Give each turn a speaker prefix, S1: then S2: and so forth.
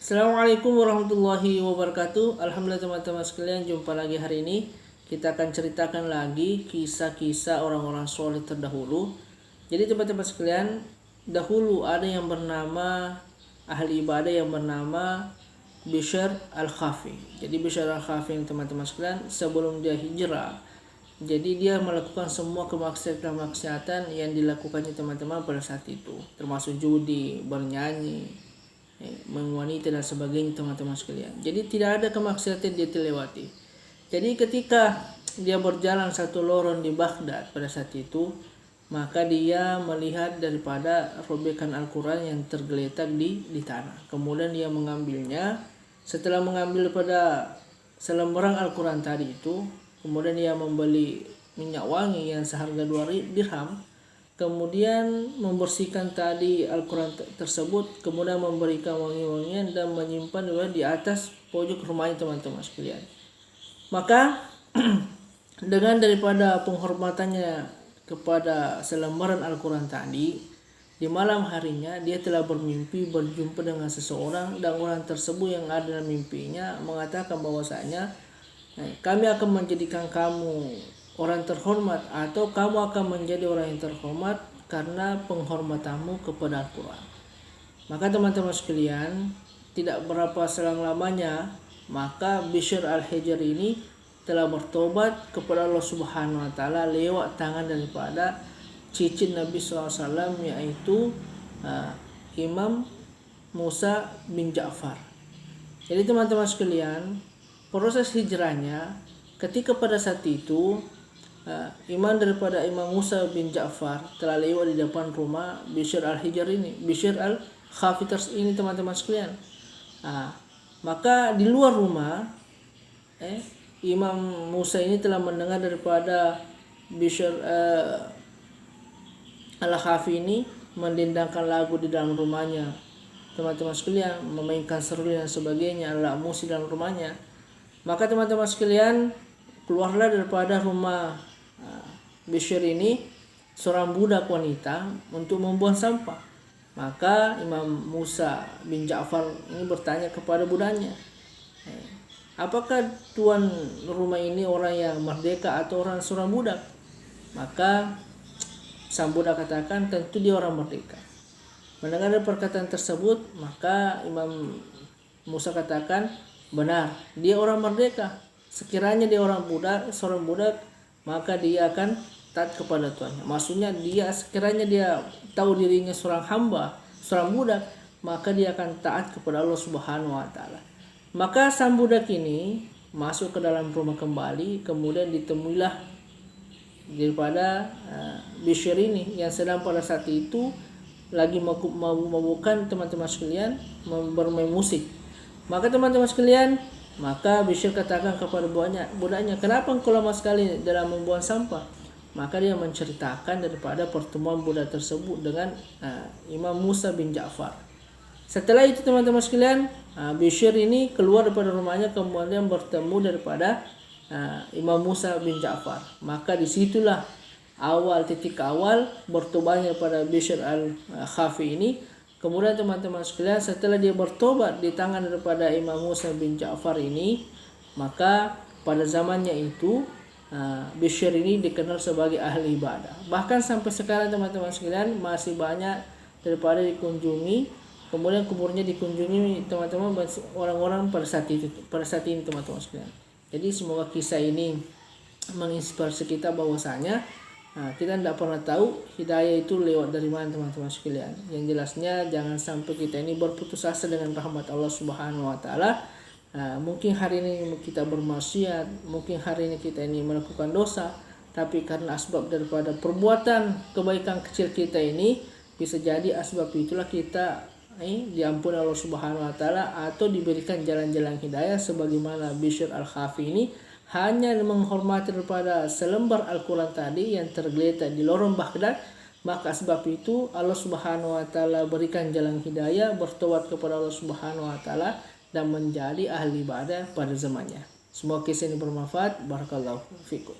S1: Assalamualaikum warahmatullahi wabarakatuh. Alhamdulillah teman-teman sekalian, jumpa lagi hari ini. Kita akan ceritakan lagi kisah-kisah orang-orang soleh terdahulu. Jadi teman-teman sekalian, dahulu ada yang bernama ahli ibadah yang bernama Bishr al-Khafi. Jadi Bishr al-Khafi teman-teman sekalian, sebelum dia hijrah, jadi dia melakukan semua kemaksiatan yang dilakukannya teman-teman pada saat itu, termasuk judi, bernyanyi, wanita dan sebagainya teman-teman sekalian. Jadi tidak ada kemaksiatan dia terlewati. Jadi ketika dia berjalan satu lorong di Baghdad pada saat itu, maka dia melihat daripada robekan Al-Quran yang tergeletak di tanah. Kemudian dia mengambilnya. Setelah mengambil pada selembaran Al-Quran tadi itu, kemudian dia membeli minyak wangi yang seharga 2 dirham. Kemudian membersihkan tadi Al-Quran tersebut, kemudian memberikan wangi-wangian dan menyimpan di atas pojok rumahnya teman-teman sekalian. Maka dengan daripada penghormatannya kepada selembaran Al-Quran tadi, di malam harinya dia telah bermimpi berjumpa dengan seseorang, dan orang tersebut yang ada dalam mimpinya mengatakan bahwasanya kami akan menjadikan kamu orang terhormat, atau kamu akan menjadi orang yang terhormat karena penghormatanmu kepada Al-Quran. Maka teman-teman sekalian, tidak berapa selang lamanya, maka Bishr al-Hijr ini telah bertobat kepada Allah Subhanahu wa Ta'ala lewat tangan daripada cicit Nabi SAW, yaitu Imam Musa bin Ja'far. Jadi teman-teman sekalian, proses hijrahnya ketika pada saat itu iman daripada Imam Musa bin Ja'far telah lewat di depan rumah Bishr al-Hijr ini, Bishr al-Khafi ini teman-teman sekalian. Maka di luar rumah Imam Musa ini telah mendengar daripada Bishr al-Khafi ini mendendangkan lagu di dalam rumahnya teman-teman sekalian, memainkan seruling dan sebagainya, alat musik dalam rumahnya. Maka teman-teman sekalian, keluarlah daripada rumah Bishr ini seorang budak wanita untuk membuang sampah. Maka Imam Musa bin Ja'far ini bertanya kepada budaknya, apakah tuan rumah ini orang yang merdeka atau seorang budak? Maka sang budak katakan, tentu dia orang merdeka. Mendengar perkataan tersebut, maka Imam Musa katakan, benar, dia orang merdeka. Sekiranya dia seorang budak, maka dia akan taat kepada tuannya. Maksudnya sekiranya dia tahu dirinya seorang hamba, seorang budak, maka dia akan taat kepada Allah Subhanahu wa Ta'ala. Maka sang budak ini masuk ke dalam rumah kembali, kemudian ditemuilah daripada Bishr ini yang sedang pada saat itu lagi mabuk-mabukan teman-teman sekalian, bermain musik. Maka teman-teman sekalian, maka Bishr katakan kepada budaknya, kenapa engkau lama sekali dalam membuang sampah? Maka dia menceritakan daripada pertemuan budak tersebut dengan Imam Musa bin Ja'far. Setelah itu teman-teman sekalian, Bishr ini keluar daripada rumahnya, kemudian bertemu daripada Imam Musa bin Ja'far. Maka disitulah titik awal bertobatnya pada Bishr al-Khafi ini. Kemudian teman-teman sekalian, setelah dia bertobat di tangan daripada Imam Musa bin Ja'far ini, maka pada zamannya itu Bishr ini dikenal sebagai ahli ibadah. Bahkan sampai sekarang teman-teman sekalian masih banyak daripada dikunjungi, kemudian kuburnya dikunjungi teman-teman orang-orang pada saat ini teman-teman sekalian. Jadi semoga kisah ini menginspirasi kita bahwasanya kita tidak pernah tahu hidayah itu lewat dari mana teman-teman sekalian. Yang jelasnya jangan sampai kita ini berputus asa dengan rahmat Allah Subhanahu wa Ta'ala. Mungkin hari ini kita bermaksiat, mungkin hari ini kita ini melakukan dosa, tapi karena asbab daripada perbuatan kebaikan kecil kita ini, bisa jadi asbab itulah kita diampuni Allah Subhanahu wa Ta'ala atau diberikan jalan-jalan hidayah, sebagaimana Bishr al-Khafi ini hanya menghormati daripada selembar Al-Quran tadi yang tergeletak di lorong Baghdad. Maka sebab itu Allah Subhanahu wa Ta'ala berikan jalan hidayah, bertobat kepada Allah Subhanahu wa Ta'ala, dan menjadi ahli ibadah pada zamannya. Semoga kisah ini bermanfaat. Barakallahu fikum.